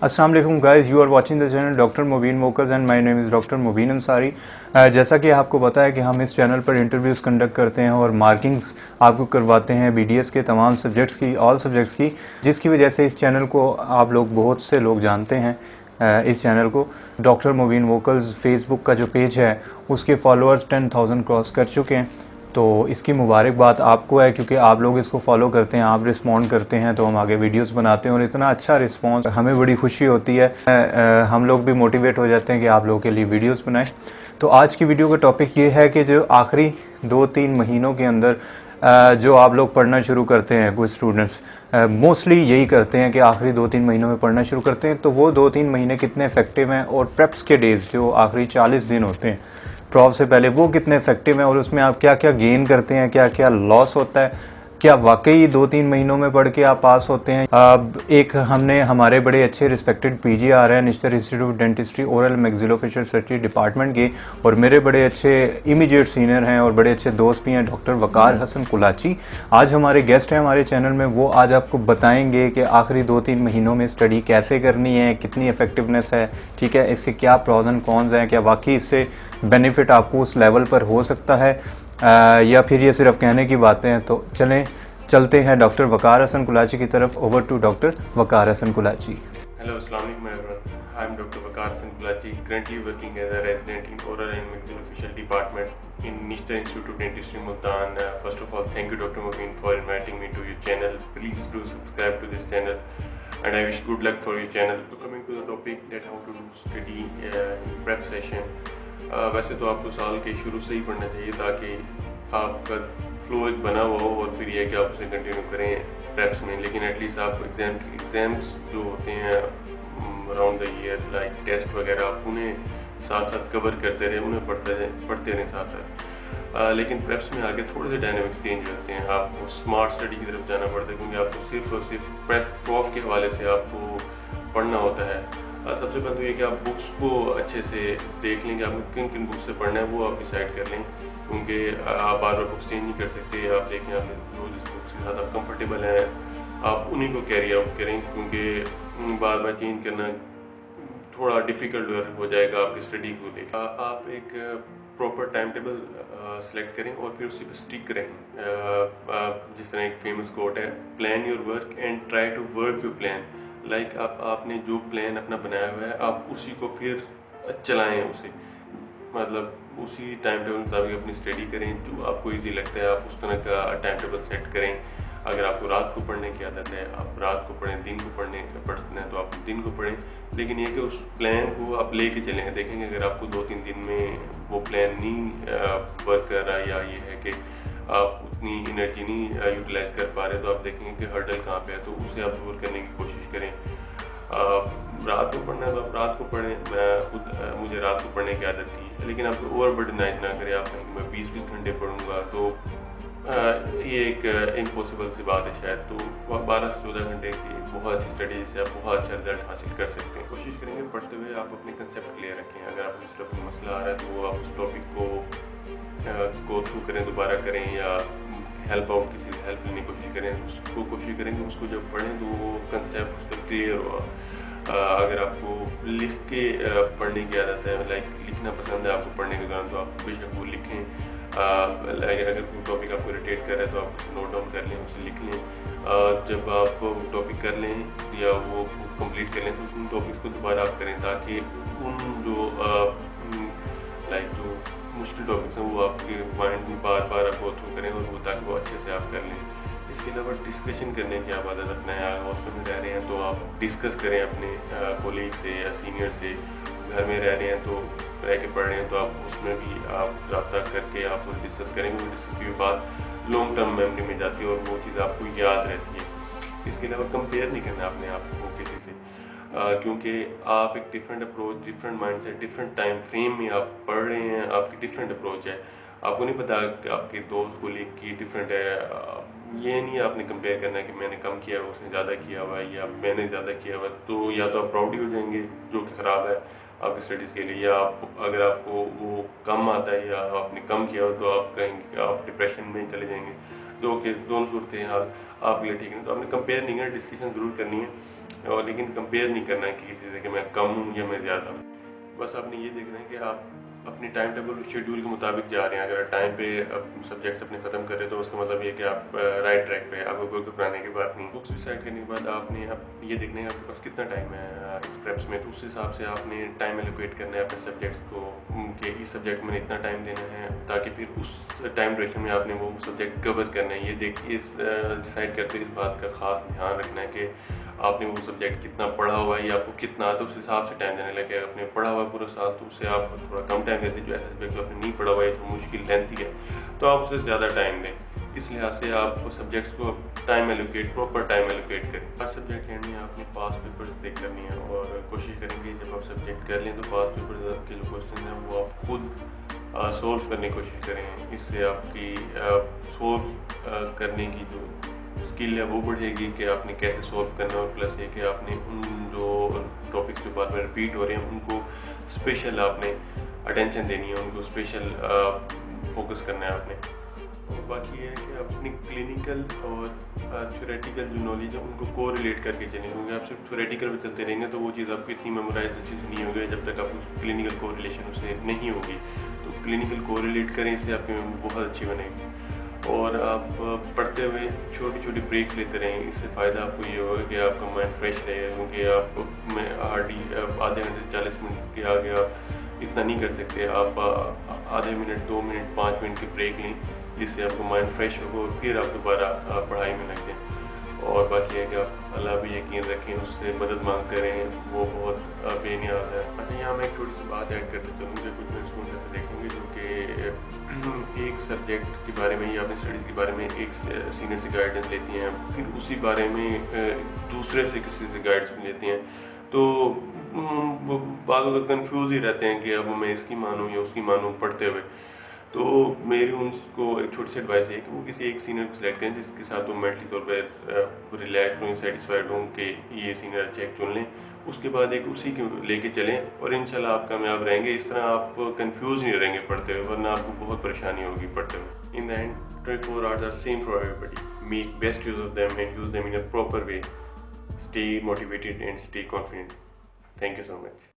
अस्सलाम वालेकुम guys, you are watching the channel doctor Mubeen mocks and my name is doctor Mubeen Ansari. जैसा कि आपको पता है कि हम इस चैनल पर इंटरव्यूज़ कंडक्ट करते हैं और मार्किंग्स आपको करवाते हैं बीडीएस के तमाम सब्जेक्ट्स की, ऑल सब्जेक्ट्स की, जिसकी वजह से इस चैनल को आप लोग, बहुत से लोग जानते हैं। इस चैनल को डॉक्टर मुबीन वोकल्स फेसबुक का जो पेज है उसके फॉलोअर्स 10,000 क्रॉस कर चुके हैं। तो इसकी मुबारकबाद आपको है, क्योंकि आप लोग इसको फॉलो करते हैं, आप रिस्पॉन्ड करते हैं तो हम आगे वीडियोस बनाते हैं और इतना अच्छा रिस्पॉन्स हमें बड़ी खुशी होती है। हम लोग भी मोटिवेट हो जाते हैं कि आप लोगों के लिए वीडियोस बनाएं। तो आज की वीडियो का टॉपिक ये है कि जो आखिरी 2-3 महीनों के अंदर जो आप लोग पढ़ना शुरू करते हैं, कुछ स्टूडेंट्स मोस्टली यही करते हैं कि आखिरी 2-3 महीनों में पढ़ना शुरू करते हैं, तो वो 2-3 महीने कितने इफेक्टिव हैं, और प्रेप्स के डेज़ जो आखिरी 40 दिन होते हैं प्रॉफ से पहले, वो कितने इफेक्टिव हैं और उसमें आप क्या क्या गेन करते हैं, क्या क्या लॉस होता है, क्या वाकई 2-3 महीनों में पढ़ के आप पास होते हैं। अब एक हमने हमारे बड़े अच्छे रिस्पेक्टेड पीजीआर हैं, Nishtar institute of dentistry oral maxillofacial surgery department के, और मेरे बड़े अच्छे इमीडिएट सीनियर हैं और बड़े अच्छे दोस्त भी हैं, डॉक्टर वकार हसन कुलाची। आज हमारे गेस्ट हैं हमारे चैनल में, वो आज आपको बताएंगे कि आखिरी 2-3 महीनों में स्टडी कैसे करनी है, कितनी इफेक्टिवनेस है, ठीक है, इससे क्या प्रॉज एंड कॉन्स हैं, क्या वाकई इससे बेनिफिट आपको उस लेवल पर हो सकता है या फिर ये सिर्फ कहने की बातें हैं। तो चलते हैं डॉक्टर वकार हसन कुलाची की तरफ। Over to doctor Waqar Hasan Kulachi. Hello, Assalamualaikum everyone. I'm Dr. Vakar Hassan Kulachi, currently working as a resident in Oral and Maxillofacial Department in Nishtar Institute of Dentistry, Multan. First of all, thank you Dr. Mubin for inviting me to your channel. Please do subscribe to this channel and I wish good luck for your channel. So coming to the topic that how to do study prep session. वैसे तो आपको साल के शुरू से ही पढ़ना चाहिए ताकि आपका फ्लो एक बना हुआ हो और फिर ये कि आप उसे कंटिन्यू करें प्रेप्स में, लेकिन एटलीस्ट आप एग्ज़ाम्स जो होते हैं around the year, like test वगैरह, आप उन्हें साथ साथ कवर करते रहें, उन्हें पढ़ते रहें साथ साथ। लेकिन प्रेप्स में आगे थोड़े से डायनामिक्स चेंज होते हैं, आपको स्मार्ट स्टडी की तरफ जाना पड़ता है, क्योंकि आपको सिर्फ और सिर्फ प्रॉफ के हवाले से आपको पढ़ना होता है। सबसे पहले तो ये कि आप बुक्स को अच्छे से देख लें कि आपको किन किन बुक्स से पढ़ना है, वो आप डिसाइड कर लें, क्योंकि आप बार बार बुक्स चेंज नहीं कर सकते। आप देखें आपने जो जिस बुक्स के साथ आप कंफर्टेबल हैं आप उन्हीं को कैरी आउट करें, क्योंकि बार बार चेंज करना थोड़ा डिफ़िकल्ट हो जाएगा आपकी स्टडी को लेकर। आप एक प्रॉपर टाइम टेबल सेलेक्ट करें और फिर उसी पर स्टिक करें। जिस तरह एक फेमस कोट है, plan your work and try to work your plan. Like आपने जो प्लान अपना बनाया हुआ है आप उसी को फिर चलाएं, उसे मतलब उसी टाइम टेबल मुताबिक अपनी स्टडी करें, जो आपको इजी लगता है आप उस तरह का टाइम टेबल सेट करें। अगर आपको रात को पढ़ने की आदत है आप रात को पढ़ें, दिन को पढ़ते हैं तो आप दिन को पढ़ें, लेकिन ये कि उस प्लान को आप लेके चलें। देखेंगे अगर आपको 2-3 दिन में वो प्लान नहीं वर्क कर रहा, या ये है कि आप उतनी एनर्जी नहीं यूटिलाइज कर पा रहे, तो आप देखेंगे कि हर्डल कहाँ पे है, तो उसे आप दूर करने की कोशिश करें। रात को पढ़ना है तो आप रात को पढ़ें। मुझे रात को पढ़ने की आदत थी, लेकिन आप ओवरबर्डनाइज ना करें। आप कहें कि मैं 20-20 घंटे पढ़ूंगा, तो ये एक इम्पॉसिबल सी बात है शायद। तो 12 से 14 घंटे की बहुत अच्छी स्टडी से आप बहुत अच्छा रिजल्ट हासिल कर सकते हैं। कोशिश करेंगे पढ़ते हुए आप अपने कंसेप्ट क्लियर रखें। अगर आप उस टॉपिक में मसला आ रहा है तो आप उस टॉपिक को गो थ्रू करें, दोबारा करें, या हेल्प आउट किसी से हेल्प लेने की कोशिश करें। उसको कोशिश करेंगे उसको जब पढ़ें तो वो कंसेप्ट उस पर क्लियर हो। अगर आपको लिख के पढ़ने की आदत है, लाइक लिखना पसंद है आपको पढ़ने के दौरान, तो आप बेशक वो लिखें। अगर कोई टॉपिक आपको इरिटेट कर रहा है तो आप उसे नोट डाउन कर लें, उसे लिख लें। जब आप टॉपिक कर लें या वो कंप्लीट कर लें तो उन टॉपिक्स को दोबारा आप करें, ताकि उन जो लाइक जो मुश्किल टॉपिक्स हैं वो आपके माइंड में बार बार आप गो थ्रू करें, और वो ताकि वो अच्छे से आप कर लें। इसके अलावा डिस्कशन करने की आप आदत अपनाएं। हॉस्टल में रह रहे हैं तो आप डिस्कस करें अपने कोलीग से या सीनियर से। घर में रह रहे हैं तो रह के पढ़ रहे हैं तो आप उसमें भी आप रब्ता करके आप डिस्कस करेंगे। वो डिस्कस की बात लॉन्ग टर्म मेमोरी में जाती है और वो चीज़ आपको याद रहती है। इसके अलावा कंपेयर नहीं करना अपने आप को किसी से, क्योंकि आप एक different approach, different mindset, different time frame में आप पढ़ रहे हैं, आपकी डिफरेंट अप्रोच है। आपको नहीं पता कि आपके दोस्त कोलीग की डिफरेंट है। ये नहीं आपने कंपेयर करना कि मैंने कम किया है उसने ज़्यादा किया हुआ है या मैंने ज़्यादा किया हुआ है, तो या तो आप प्राउड ही हो जाएंगे जो कि ख़राब है आपकी स्टडीज़ के लिए, या अगर आपको वो कम आता है या आपने कम किया हो तो आप कहेंगे आप डिप्रेशन में चले जाएंगे। दोनों सूरतें हाल आपके लिए ठीक नहीं। तो आपने कंपेयर नहीं करना, डिस्कशन ज़रूर करनी है। اور لیکن کمپیئر نہیں کرنا ہے کہ کسی سے کہ میں کم ہوں یا میں زیادہ ہوں. بس آپ نے یہ دیکھنا ہے کہ آپ اپنی ٹائم ٹیبل شیڈول کے مطابق جا رہے ہیں. اگر ٹائم پہ سبجیکٹس اپنے ختم کر رہے ہیں تو اس کا مطلب یہ کہ آپ رائٹ ٹریک پہ. آپ کو کوئی گھبرانے کی بات نہیں. بکس ڈیسائڈ کرنے کے بعد آپ نے اب یہ دیکھنا ہے آپ کے پاس کتنا ٹائم ہے اس پریپس میں, تو اس حساب سے آپ نے ٹائم ایلوکیٹ کرنا ہے اپنے سبجیکٹس کو کہ اس سبجیکٹ میں اتنا ٹائم دینا ہے تاکہ پھر اس ٹائم ڈیوریشن میں آپ نے وہ سبجیکٹ کور کرنا ہے. یہ دیکھیے ڈیسائڈ کرتے اس بات کا خاص دھیان رکھنا ہے کہ آپ نے وہ سبجیکٹ کتنا پڑھا ہوا ہے یا آپ کو کتنا آتا ہے, اس حساب سے ٹائم دینے لگے. آپ نے پڑھا ہوا ہے پورا سال تو اس سے آپ تھوڑا کم ٹائم دیتے. جو ایسا سبجیکٹ آپ نے نہیں پڑھا ہوا ہے جو مشکل لینتھی ہے تو آپ اسے زیادہ ٹائم دیں. اس لحاظ سے آپ سبجیکٹس کو time allocate proper time allocate کریں. ہر سبجیکٹ ہینڈ میں آپ نے پاس پیپرز دیکھ کرنی ہے اور کوشش کریں گے جب آپ سبجیکٹ کر لیں تو پاس پیپرز کے جو کوشچن ہیں وہ آپ خود سولو کرنے کی کوشش کریں. اس سے آپ کی سولو کرنے کی جو اسکل ہے وہ بڑھے گی کہ آپ نے کیسے سولو کرنا ہے, اور پلس یہ کہ آپ نے ان جو ٹاپکس جو بار بار ریپیٹ ہو رہے ہیں ان کو اسپیشل آپ نے اٹینشن دینی ہے, ان کو اسپیشل فوکس کرنا ہے آپ نے. اور باقی یہ ہے کہ آپ اپنی کلینکل اور تھیوریٹیکل جو نالج ہے ان کو کو ریلیٹ کر کے چلیں, کیونکہ آپ صرف تھیوریٹیکل پہ چلتے رہیں گے تو وہ چیز آپ کی اتنی میمورائز اچھی سے نہیں ہوگی جب تک آپ اس کلینکل کو ریلیشن اس سے نہیں ہوگی. تو کلینکل کو ریلیٹ کریں, اس سے آپ کی میموری بہت اچھی بنے گی. اور آپ پڑھتے ہوئے چھوٹی چھوٹی بریکس لیتے رہیں. اس سے فائدہ آپ کو یہ ہوگا کہ آپ کا مائنڈ فریش رہے گا, کیونکہ آپ میں ہارڈلی آدھے گھنٹے 40 منٹ کے آگے آپ اتنا نہیں کر سکتے. آپ آدھے منٹ 2 منٹ 5 منٹ کی بریک لیں جس سے آپ کو مائنڈ فریش ہوگا اور پھر آپ دوبارہ پڑھائی میں لگ جائیں. اور باقی ہے کہ آپ اللہ بھی یقین رکھیں, اس سے مدد مانگتے رہیں, وہ بہت بے نیاز ہے. اچھا یہاں میں ایک چھوٹی سی بات ایڈ کرتے چلوں. مجھے کچھ میں اسٹوڈنٹ ایسے دیکھیں گے جو کہ ایک سبجیکٹ کے بارے میں یا اپنی اسٹڈیز کے بارے میں ایک سینئر سے گائیڈنس لیتی ہیں, پھر اسی بارے میں دوسرے سے کسی سے گائیڈنس لیتی ہیں, تو وہ بعض وقت کنفیوز ہی رہتے ہیں کہ اب میں اس کی مانوں یا اس کی مانوں پڑھتے ہوئے. تو میری ان کو ایک چھوٹی سی ایڈوائس ہے کہ وہ کسی ایک سینئر کو سلیکٹ کریں جس کے ساتھ وہ مینٹلی طور پہ ریلیکس ہوں, سیٹسفائڈ ہوں کہ یہ سینئر اچھا ایک چن لیں. اس کے بعد ایک اسی کے لے کے چلیں اور انشاءاللہ آپ کامیاب رہیں گے. اس طرح آپ کنفیوز نہیں رہیں گے پڑھتے ہوئے, ورنہ آپ کو بہت پریشانی ہوگی پڑھتے ہوئے. ان the end 24 hours are same for everybody. Make best use of them and use them in a proper way. Stay motivated and stay confident. Thank you so much.